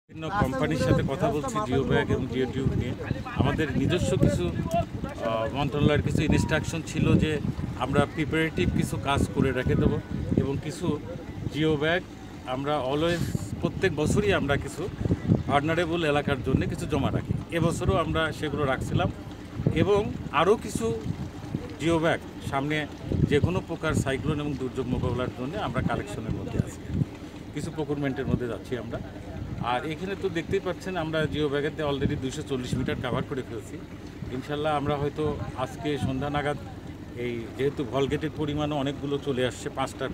বিভিন্ন কোম্পানির সাথে কথা বলছি জিও ব্যাগ এবং জিও টিউব নিয়ে। আমাদের নিজস্ব কিছু মন্ত্রণালয়ের কিছু ইনস্ট্রাকশন ছিল যে আমরা প্রিপারেটিভ কিছু কাজ করে রেখে দেবো এবং কিছু জিও ব্যাগ আমরা অলওয়েজ প্রত্যেক বছরই আমরা কিছু ভার্নারেবল এলাকার জন্য কিছু জমা রাখি। এবছরও আমরা সেগুলো রাখছিলাম এবং আরও কিছু জিও ব্যাগ সামনে যে কোনো প্রকার সাইক্লোন এবং দুর্যোগ মোকাবেলার জন্য আমরা কালেকশনের মধ্যে আছি, কিছু প্রকুরমেন্টের মধ্যে যাচ্ছি আমরা। আর এখানে তো দেখতেই পাচ্ছেন আমরা জিও ব্যাগেতে অলরেডি 240 মিটার কাভার করে ফেলছি। ইনশাল্লাহ আমরা হয়তো আজকে সন্ধ্যা নাগাদ এই যেহেতু ভলগেটের পরিমাণও অনেকগুলো চলে আসছে,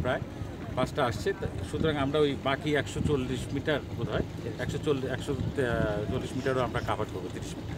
প্রায় পাঁচটা আসছে, সুতরাং আমরা ওই বাকি 140 মিটার বোধ হয় 140 মিটারও আমরা কাভার করবো 30 মিটার।